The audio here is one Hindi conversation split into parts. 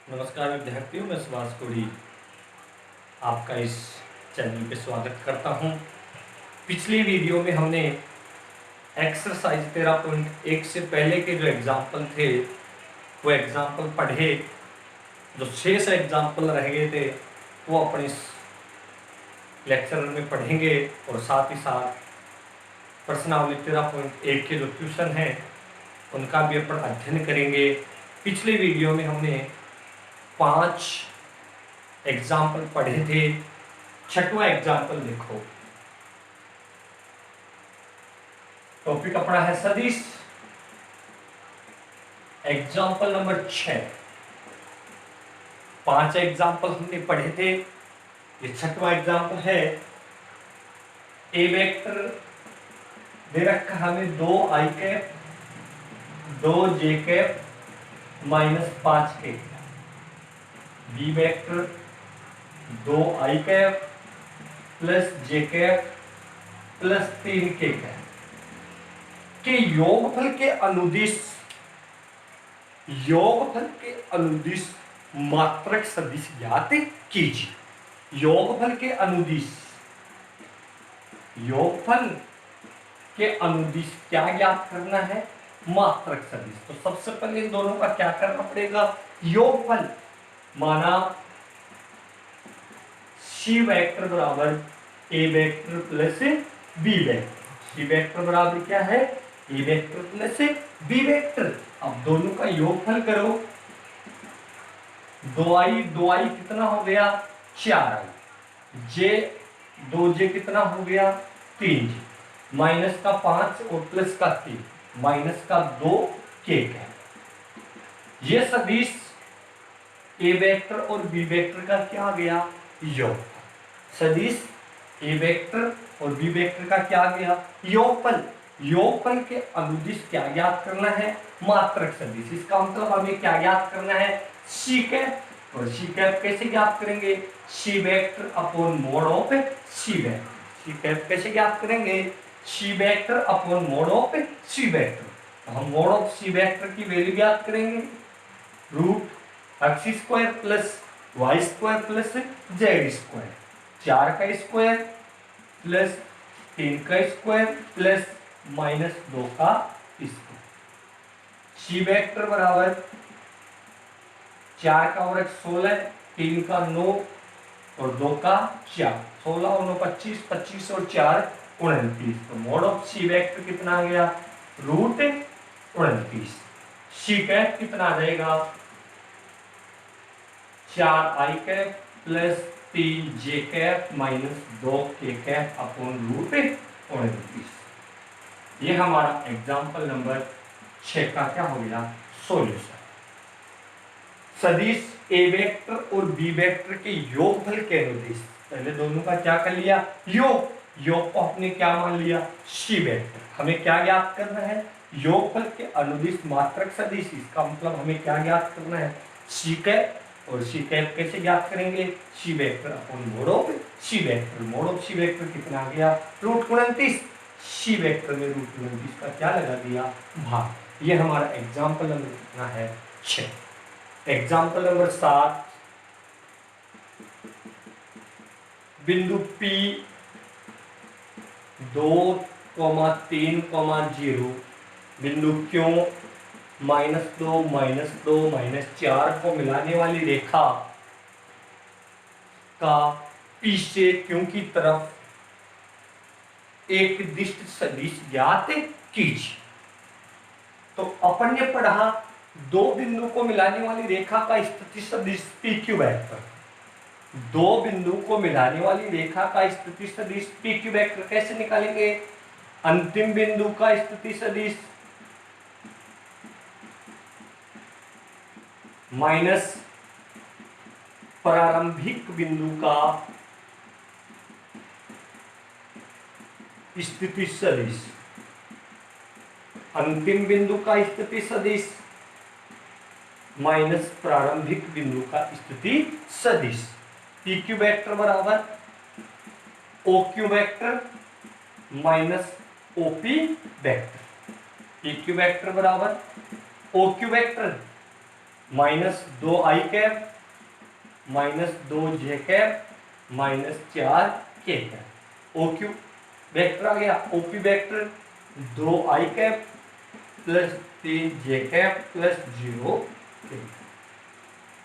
नमस्कार विद्यार्थियों, मैं सुभाष कोड़ी आपका इस चैनल पे स्वागत करता हूं। पिछली वीडियो में हमने एक्सरसाइज 13.1 से पहले के जो एग्जाम्पल थे वो एग्जाम्पल पढ़े। जो शेष एग्जाम्पल रह गए थे वो अपने इस लेक्चर में पढ़ेंगे और साथ ही साथ प्रश्नावली 13.1 के जो क्वेश्चन हैं उनका भी अपन अध्ययन करेंगे। पिछले वीडियो में हमने 5 एग्जाम्पल पढ़े थे। छठवां एग्जाम्पल देखो, टॉपिक अपना है सदिश। Example number 6। 5 एग्जाम्पल हमने पढ़े थे, ये छठवां एग्जाम्पल है। ए वेक्टर दे रखा हमें 2i cap 2j cap -5k। B vector 2i cap +j cap +3k के योगफल के अनुदिश मात्रक सदिश ज्ञात कीजिए। योगफल के अनुदिश क्या ज्ञात करना है? मात्रक सदिश। तो सबसे पहले इन दोनों का क्या करना पड़ेगा? योगफल माना सी वेक्टर बराबर ए vector plus B vector. C vector बराबर क्या है? ए वेक्टर प्लस बी वेक्टर। अब दोनों का योगफल करो। 2i कितना हो गया? 4i। j 2j कितना हो गया? 3j। माइनस का 5 और प्लस का 3, माइनस का 2k है। ये सदिश ए वेक्टर और बी वेक्टर का क्या आ गया? योग। सदिश ए वेक्टर और बी वेक्टर का क्या आ गया? योगफल। योगफल के अनुदिश क्या ज्ञात करना है? मात्रक सदिश। इसका मतलब हमें क्या ज्ञात करना है? C cap. और सी कैप कैसे ज्ञात करेंगे? C vector upon mod of C vector. C cap कैसे ज्ञात करेंगे? C vector upon mod of C vector. तो हम मोड ऑफ सी वेक्टर की वैल्यू ज्ञात करेंगे, √x² plus y² plus z²। 4 का स्क्वायर प्लस 3 का स्क्वायर प्लस -2 का स्क्वायर। सी वेक्टर बराबर 4 का वर्ग 16, 3 का 9 और 2 का 4। 16 और 9 25, 25 और 4 29। तो मोड ऑफ सी वेक्टर कितना आ गया? √29। सी कैप कितना आ जाएगा? 4i cap plus 3j cap -2k cap upon √29। ये हमारा एग्जाम्पल नंबर 6 का क्या हो गया? सॉल्यूशन। सदिश ए वेक्टर और बी वेक्टर के योगफल के अनुदिश। पहले दोनों का क्या कर लिया? योग को आपने क्या मान लिया? C vector. हमें क्या ज्ञात करना है? योगफल के अनुदिश मात्रक सदिश। इसका मतलब हमें क्या ज्ञात करना है? C cap. और सी कैप कैसे ज्ञात करेंगे? C vector upon mod of C vector. Mod of C vector कितना आ गया? √29। सी वेक्टर में √29 का क्या लगा दिया? भाग। ये हमारा एग्जाम्पल नंबर कितना है? 6। Example number 7। बिंदु P 2, 3, 0 बिंदु Q -2, -2, -4 को मिलाने वाली रेखा का P से Q की तरफ एक दिष्ट सदिश ज्ञात कीजिए। तो अपन ने पढ़ा दो बिंदु को मिलाने वाली रेखा का स्थिति सदिश PQ वेक्टर। दो बिंदु को मिलाने वाली रेखा का स्थिति सदिश PQ वेक्टर कैसे निकालेंगे? अंतिम बिंदु का स्थिति सदिश माइनस प्रारंभिक बिंदु का स्थिति सदिश। अंतिम बिंदु का स्थिति सदिश माइनस प्रारंभिक बिंदु का स्थिति सदिश। PQ वेक्टर बराबर OQ vector minus OP vector. PQ vector बराबर OQ vector minus 2 I cap minus 2 J cap minus 4 K cap. O Q vector आ गया। OP vector 2 I cap plus 3 J cap plus 0 K cap.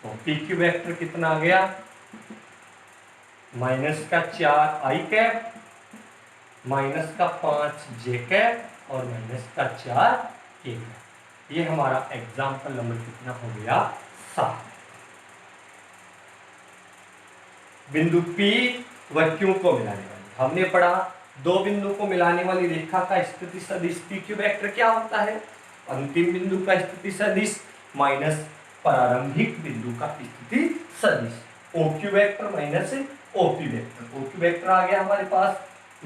तो पी क्यू वेक्टर कितना आ गया, माइनस का 4 आई कैप माइनस का 5 जे कैप और माइनस का 4 के कैप। ये हमारा एग्जाम्पल नंबर कितना हो गया, 7। बिंदु P व Q को मिलाने वाली, हमने पढ़ा दो बिंदु को मिलाने वाली रेखा का स्थिति सदिश PQ वेक्टर क्या होता है, अंतिम बिंदु का स्थिति सदिश माइनस प्रारंभिक बिंदु का स्थिति सदिश। OQ vector minus OP vector. OQ vector आ गया हमारे पास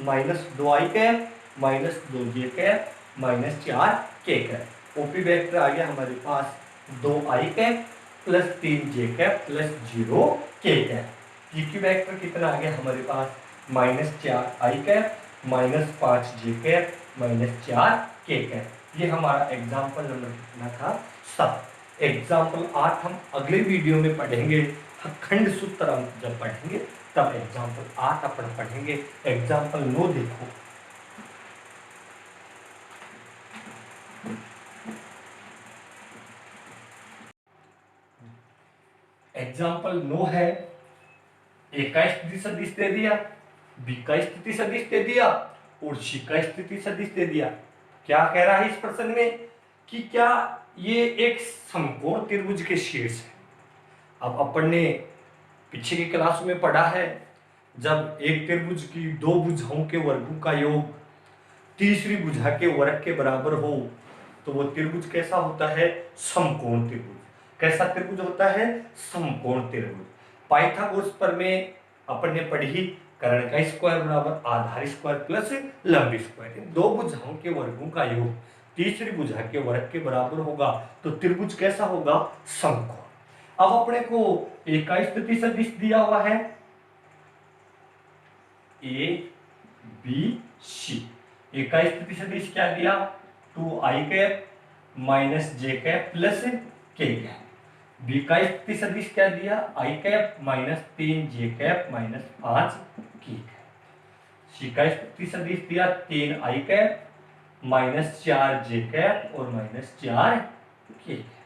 minus 2 I cap minus 2 J cap minus 4 K cap. OP vector आ गया हमारे पास 2 I cap plus 3 J cap plus 0 K cap. PQ vector कितना आ गया हमारे पास, minus 4 I cap minus 5 J cap minus 4 K cap. ये हमारा एग्जाम्पल नंबर कितना था, 7। एग्जाम्पल 8 हम अगले वीडियो में पढ़ेंगे। खंड सूत्र हम जब पढ़ेंगे तब एग्जाम्पल 8 अपन पढ़ेंगे। एग्जाम्पल 9 देखो। एग्जाम्पल 9 है, ए का स्थिति सदिश दे दिया, बी का स्थिति सदिश दे दिया और सी का स्थिति सदिश दे दिया। क्या कह रहा है इस प्रश्न में कि क्या ये एक समकोण त्रिभुज के शीर्ष है। अब अपन ने पीछे की क्लास में पढ़ा है, जब एक त्रिभुज की दो भुजाओं के वर्गों का योग तीसरी भुजा के वर्ग के बराबर हो तो वो त्रिभुज कैसा होता है, समकोण त्रिभुज। कैसा त्रिभुज होता है, समकोण त्रिभुज। पाइथागोरस प्रमेय अपन ने पढ़ी, कर्ण का स्क्वायर बराबर आधार स्क्वायर प्लस लंब स्क्वायर। इन दो भुजाओं के वर्गों का योग तीसरी भुजा के वर्ग के बराबर होगा तो त्रिभुज कैसा होगा, समकोण। अब अपने को ए का स्थिति सदिश दिया हुआ है, ए बी सी। ए का स्थिति सदिश क्या दिया, 2 I cap minus J cap plus के कैप। बी का स्थिति सदिश क्या दिया, आई cap minus 3 J cap minus 5 के कैप। सी का स्थिति सदिश दिया 3 आई कैप माइनस 4 जे कैप और माइनस 4 के कैप।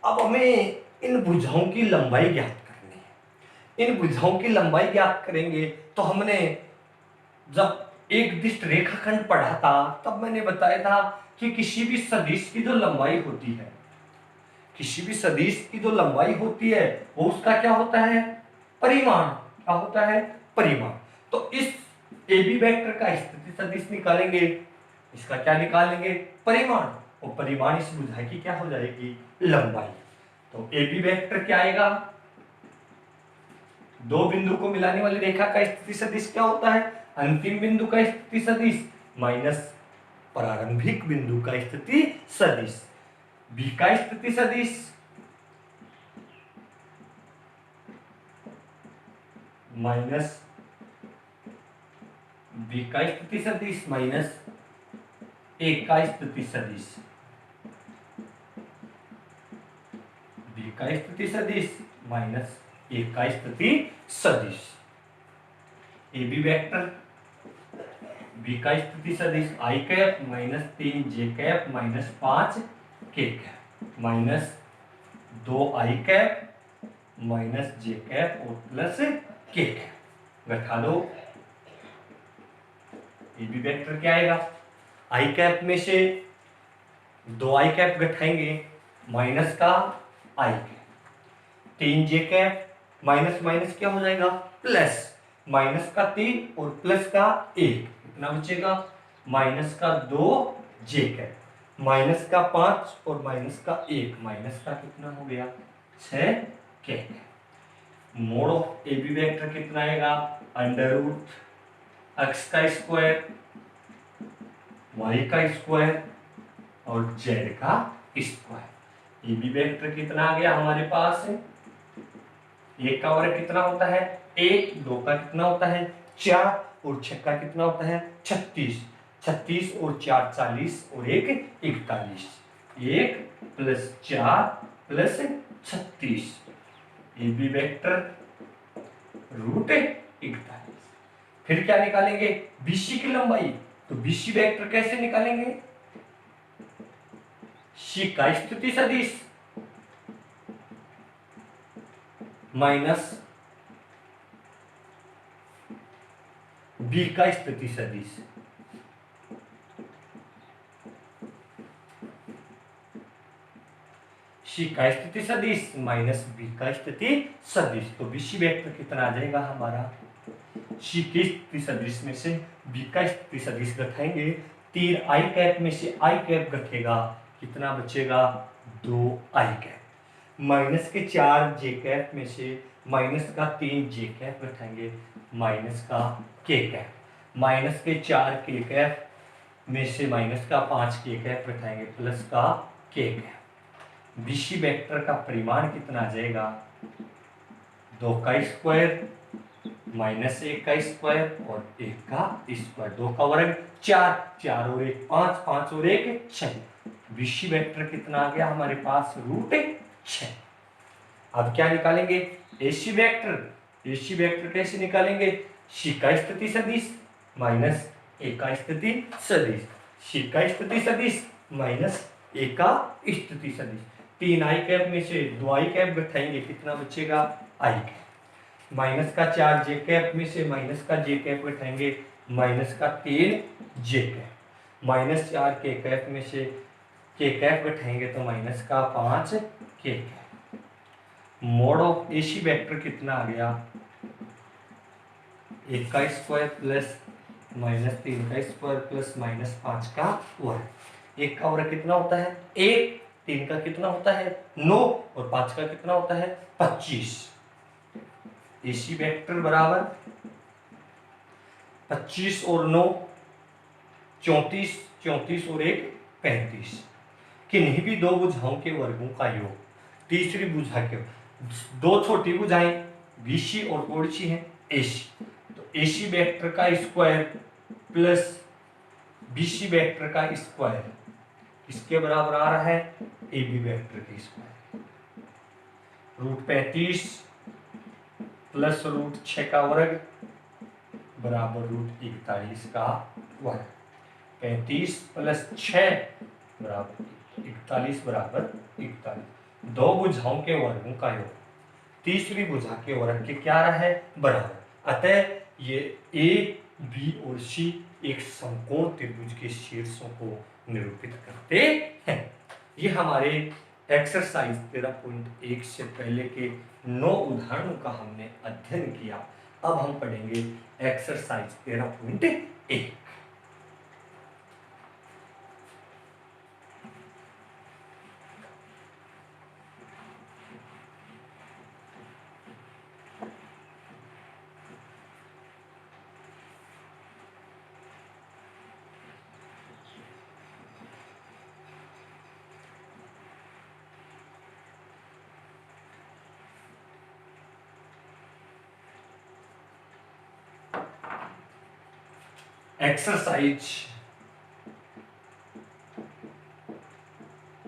अब हमें इन भुजाओं की लंबाई ज्ञात करनी है। इन भुजाओं की लंबाई ज्ञात करेंगे तो हमने जब एक दिष्ट रेखाखंड पढ़ा था तब मैंने बताया था कि किसी भी सदिश की जो लंबाई होती है, किसी भी सदिश की जो लंबाई होती है वो उसका क्या होता है, परिमाण। क्या होता है, परिमाण। तो इस ए बी वेक्टर का स्थिति सदिश निकालेंगे, इसका क्या निकालेंगे, परिमाण। और परिमाण इस भुजा की क्या हो जाएगी, लंबाई। तो ए बी वेक्टर क्या आएगा, दो बिंदु को मिलाने वाली रेखा का स्थिति सदिश क्या होता है, अंतिम बिंदु का स्थिति सदिश माइनस प्रारंभिक बिंदु का स्थिति सदिश। बी का स्थिति सदिश माइनस बी का स्थिति सदिश माइनस ए का स्थिति सदिश। बी का स्थिति सदिश माइनस ए का स्थिति सदिश। ए बी वेक्टर बी का स्थिति सदिश आई cap minus 3 J cap minus 5 के cap minus 2 I cap minus J cap और प्लस के कैप। घटा दो, ए बी वेक्टर क्या आएगा, आई कैप में से 2 आई कैप घटाएंगे माइनस का आई cap, 3 J cap minus minus क्या हो जाएगा, प्लस माइनस का 3 और प्लस का 1 कितना बचेगा, माइनस का 2 जे कैप माइनस का 5 और माइनस का 1 माइनस का कितना हो गया, 6 के cap. Mod of A B vector कितना आएगा, अंडर रूट एक्स का स्क्वायर वाई का स्क्वायर और जेड का स्क्वायर। ए बी वेक्टर कितना आ गया हमारे पास, एक का वर्ग कितना होता है 1, 2 का कितना होता है 4 और 6 का कितना होता है 36। 36 और 4 40 और 1 41, 1 प्लस 4 प्लस 36, ये भी वेक्टर रूट 41। फिर क्या निकालेंगे, बीसी की लंबाई। तो बीसी वेक्टर कैसे निकालेंगे, सी का स्थिति सदिश माइनस बी का स्थिति सदिश। सी का स्थिति सदिश माइनस बी का स्थिति सदिश। तो बीसी वेक्टर कितना आ जाएगा हमारा, सी की स्थिति सदिश में से बी का स्थिति सदिश घटाएंगे, 3 आई कैप में से आई कैप घटेगा, कितना बचेगा 2 आई कैप, माइनस के 4 जे कैप में से माइनस का 3 जे कैप घटाएंगे, माइनस का के कैप, माइनस के 4 के कैप में से माइनस का 5 के कैप घटाएंगे, प्लस का के कैप। बीसी वेक्टर का परिमाण कितना आ जाएगा, 2 का स्क्वायर माइनस 1 का स्क्वायर और 1 का स्क्वायर, 2 का वर्ग 4, 4 और 1 5, 5 और 1 6। बीसी वेक्टर कितना आ गया हमारे पास, रूट 6। अब क्या निकालेंगे, एसी वेक्टर। एसी वेक्टर कैसे निकालेंगे, सी का स्थिति सदिश माइनस ए का स्थिति सदिश, सी का स्थिति सदिश माइनस ए का स्थिति सदिश। 3 आई कैप में से 2 आई कैप घटाएंगे, कितना बचेगा आई कैप, माइनस का 4 जे कैप में से माइनस का जे कैप घटाएंगे, माइनस का 3 J cap, minus 4 K cap में से के कैप घटाएंगे तो माइनस का 5 के cap. Mod of AC vector कितना आ गया, 1 का स्क्वायर प्लस माइनस 3 का स्क्वायर प्लस माइनस 5 का वर्ग। 1 का वर्ग कितना होता है 1, 3 का कितना होता है 9 और 5 का कितना होता है 25। एसी वेक्टर बराबर 25 और 9 34, 34 और 1 35। किन्हीं भी दो भुजाओं के वर्गों का योग, तीसरी भुजा के, दो छोटी भुजाएं बीसी और ओडसी हैं एसी, तो एसी वेक्टर का स्क्वायर प्लस बीसी वेक्टर का स्क्वायर किसके बराबर आ रहा है, ए बी वेक्टर के स्क्वायर, रूट 35 प्लस रूट 6 का वर्ग बराबर रूट 41 का वर्ग। 35 प्लस 6 बराबर 41 बराबर 41। दो भुजाओं के वर्गों का योग तीसरी भुजा के वर्ग के क्या रहा है बराबर। अतः ये ए बी और सी एक समकोण त्रिभुज के शीर्षों को निरूपित करते हैं। ये हमारे एक्सरसाइज 13.1 से पहले के 9 उदाहरणों का हमने अध्ययन किया। अब हम पढ़ेंगे एक्सरसाइज 13.1। एक्सरसाइज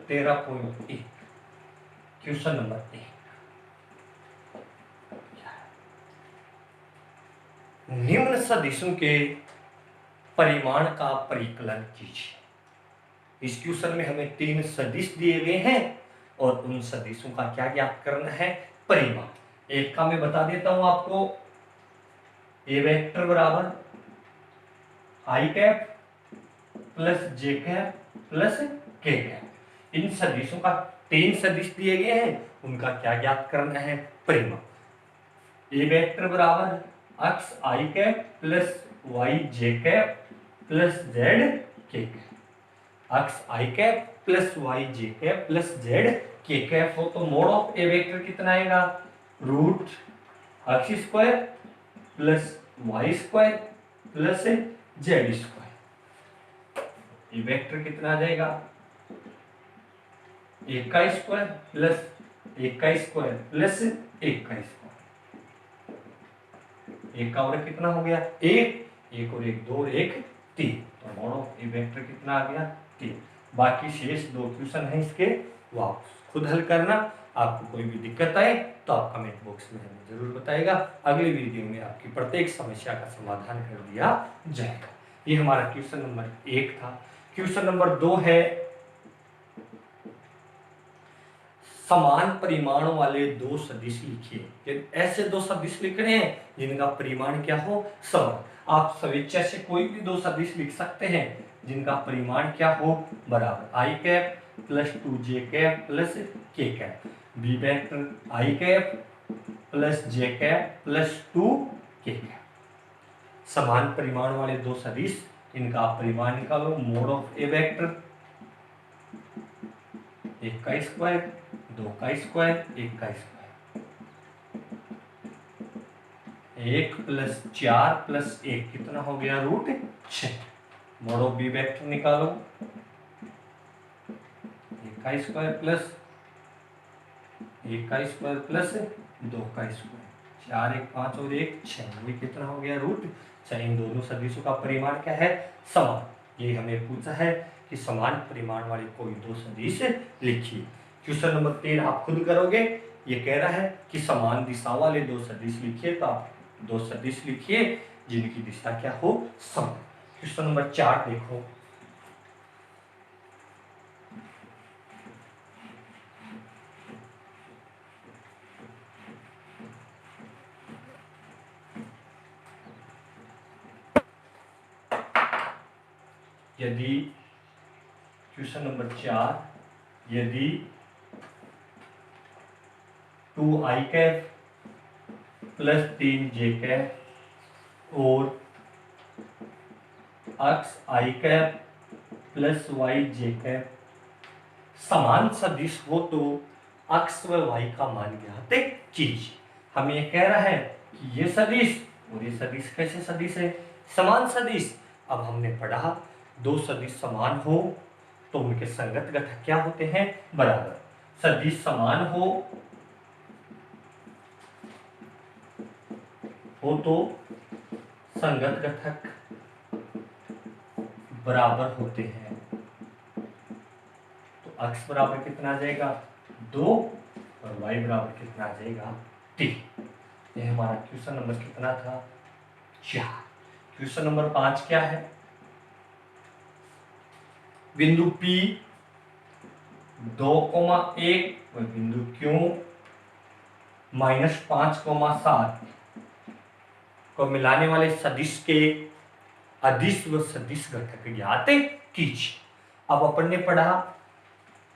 13.1 क्वेश्चन नंबर 1, निम्न सदिशों के परिमाण का परिकलन कीजिए। इस क्वेश्चन में हमें 3 सदिश दिए गए हैं और उन सदिशों का क्या ज्ञात करना है परिमाण। एक का मैं बता देता हूं आपको, ए वेक्टर बराबर i cap plus J cap plus के कैप। इन सदिशों का 3 सदिश दिए गए हैं, उनका क्या ज्ञात करना है परिमाण। ए वेक्टर बराबर X I cap plus Y J cap plus Z K cap. X I cap plus Y J cap plus Z K cap हो तो मोड ऑफ ए वेक्टर कितना आएगा, root X square plus Y square plus Z square. ये वेक्टर कितना आ जाएगा, 1 का स्क्वायर प्लस 1 का स्क्वायर प्लस 1 का स्क्वायर। 1 का वर्ग कितना हो गया 1, 1 और 1 2 और 1 3, तो मोड ऑफ ए वेक्टर कितना आ गया 3। बाकी शेष 2 क्वेश्चन है इसके वो आप खुद हल करना। आपको कोई भी दिक्कत आए तो आप कमेंट बॉक्स में हमें जरूर बताइएगा। अगले वीडियो में आपकी प्रत्येक समस्या का समाधान कर दिया जाएगा। ये हमारा क्वेश्चन नंबर 1 था। क्वेश्चन नंबर 2 है, समान परिमाण वाले दो सदिश लिखिए। ऐसे दो सदिश लिखने हैं जिनका परिमाण क्या हो, समान। आप स्वेच्छा से कोई भी दो सदिश लिख सकते हैं जिनका परिमाण क्या हो, बराबर। I cap plus 2j cap plus k cap, b vector i cap plus j cap plus 2k cap. समान परिमाण वाले दो सदिश, इनका परिमाण निकालो। मोड ऑफ ए वेक्टर, 1 का स्क्वायर 2 का स्क्वायर 1 का स्क्वायर, 1 प्लस 4 प्लस 1 कितना हो गया, √6। मोड ऑफ बी वेक्टर निकालो, 1 का स्क्वायर प्लस 1 का स्क्वायर प्लस 2 का स्क्वायर, 4 1 5 और 1 6, ये कितना हो गया, √6। इन दोनों सदिशों का परिमाण क्या है, समान। ये हमें पूछा है कि समान परिमाण वाले कोई दो सदिश लिखिए। क्वेश्चन नंबर 3 आप खुद करोगे। ये कह रहा है कि समान दिशा वाले दो सदिश लिखिए, तो आप दो सदिश लिखिए जिनकी दिशा क्या हो, समान। क्वेश्चन नंबर 4 देखो, यदि क्वेश्चन नंबर 4, यदि 2i cap plus 3j cap और अक्स i cap plus yj cap समान सदिश हो तो अक्स व y का मान ज्ञात कीजिए। हमें ये कह रहा है कि ये सदिश और ये सदिश कैसे सदिश है, समान सदिश। अब हमने पढ़ा दो सदिश समान हो तो उनके संगत घटक क्या होते हैं, बराबर। सदिश समान हो तो संगत घटक बराबर होते हैं। तो अक्स बराबर कितना आ जाएगा, 2 और y बराबर कितना आ जाएगा, 3। ये हमारा क्वेश्चन नंबर कितना था, 4। क्वेश्चन नंबर 5 क्या है, बिंदु P 2,1 और बिंदु Q -5,7 को मिलाने वाले सदिश के अदिश व सदिश घटक ज्ञात कीजिए। अब अपन ने पढ़ा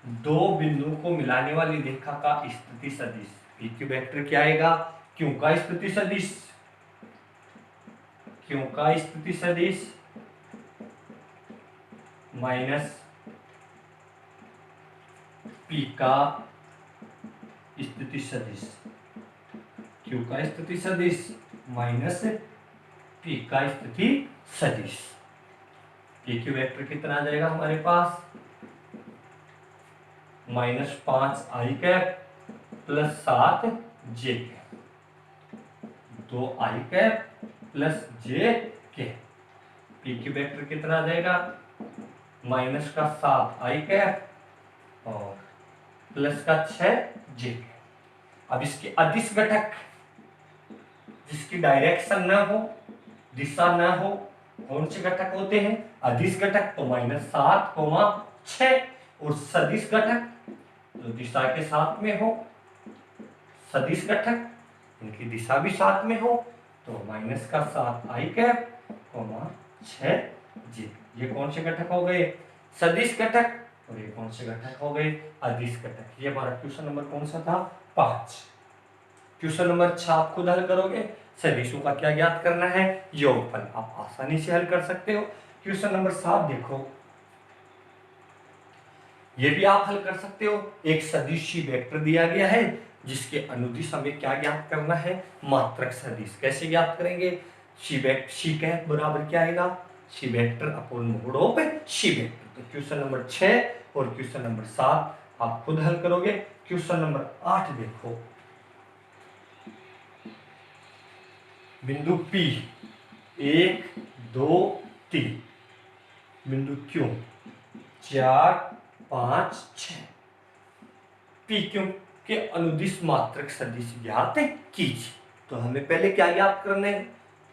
दो बिंदुओं को मिलाने वाली रेखा का स्थिति सदिश, पी क्यू वेक्टर क्या आएगा, क्यू का स्थिति सदिश, क्यू का स्थिति सदिश माइनस पी का स्थिति सदिश, क्यू का स्थिति सदिश माइनस पी का स्थिति सदिश। पी क्यू वेक्टर कितना आ जाएगा हमारे पास, -5i cap plus 7j cap, 2i cap plus j cap. P q vector कितना आ जाएगा, -7i कैप और प्लस 6j कैप। अब इसके अदिश घटक जिसकी डायरेक्शन ना हो, दिशा ना हो, कौन से घटक होते हैं, अदिश घटक तो -7,6 और सदिश घटक जो दिशा के साथ में हो, सदिश घटक इनकी दिशा भी साथ में हो तो -7i कैप 6j। ये कौन से घटक हो गए, सदिश घटक, और ये कौन से घटक हो गए, अदिश घटक। ये हमारा क्वेश्चन नंबर कौन सा था, 5। क्वेश्चन नंबर 6 आप खुद हल करोगे। सदिशों का क्या ज्ञात करना है, योगफल। आप आसानी से हल कर सकते हो। क्वेश्चन नंबर 7 देखो, ये भी आप हल कर सकते हो। एक सदिश सी वेक्टर दिया गया है जिसके अनुदिश हमें क्या ज्ञात करना है, मात्रक सदिश। कैसे ज्ञात करेंगे, सी कैप बराबर क्या आएगा, c vector upon mod of C vector. तो क्वेश्चन नंबर 6 और क्वेश्चन नंबर 7 आप खुद हल करोगे। क्वेश्चन नंबर 8 देखो, बिंदु P 1 2 3, बिंदु Q 4 5 6 पी क्यू के अनुदिश मात्रक सदिश ज्ञात कीजिए। तो हमें पहले क्या ज्ञात करने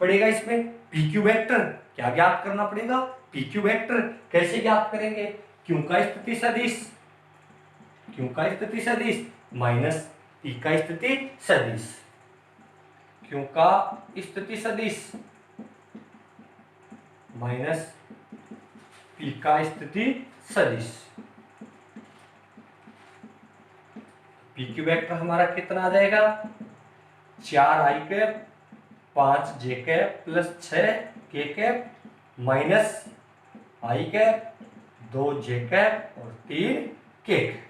पड़ेगा, इसमें पी क्यू वेक्टर क्या ज्ञात करना पड़ेगा, पी क्यू वेक्टर। कैसे ज्ञात करेंगे, क्यू का स्थिति सदिश, क्यू का स्थिति सदिश माइनस पी का स्थिति सदिश, क्यू का स्थिति सदिश माइनस पी का स्थिति सदिश। पी क्यू वेक्टर हमारा कितना आ जाएगा, 4i cap 5j cap plus 6k cap minus i cap 2j cap और 3k cap.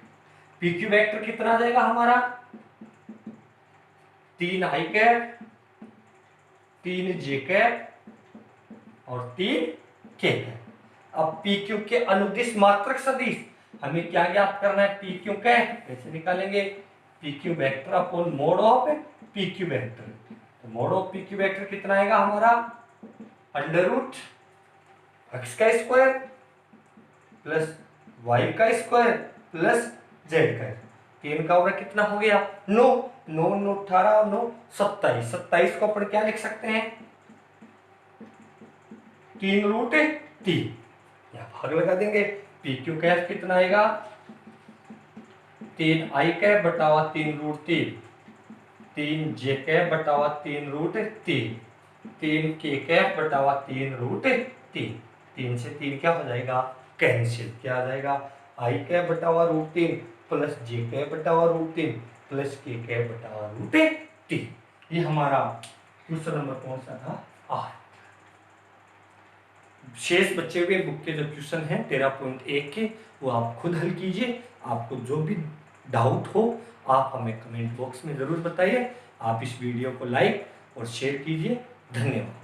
P q vector कितना आ जाएगा हमारा, 3i कैप 3j कैप और 3k कैप। अब पी क्यू के अनुदिश मात्रक सदिश हमें क्या ज्ञात करना है, पी क्यू कैसे निकालेंगे, p q vector upon mod of p q vector. तो mod of p q vector कितना आएगा हमारा, अंडर रूट एक्स का स्क्वायर प्लस वाई का स्क्वायर प्लस जेड का। 3 का और कितना हो गया 9, 9 9 18 और 9 27, 27 को अपन क्या लिख सकते हैं, 3 रूट 3, यहाँ भाग लगा देंगे। पी क्यू कैप कितना आएगा, 3i कैप बटावा 3 रूट 3, 3j कैप बटावा 3 रूट 3, 3k कैप बटावा 3 रूट 3। 3 से 3 क्या हो जाएगा कैंसिल, क्या आ जाएगा i कैप बटावा रूट 3 प्लस j कैप बटावा रूट 3 प्लस k कैप बटावा रूट 3। ये हमारा क्वेश्चन नंबर कौन सा था, 8। शेष बचे हुए बुक के जो क्वेश्चन हैं 13.1 के, वो आप खुद हल कीजिए। आपको जो भी डाउट हो आप हमें कमेंट बॉक्स में ज़रूर बताइए। आप इस वीडियो को लाइक और शेयर कीजिए। धन्यवाद।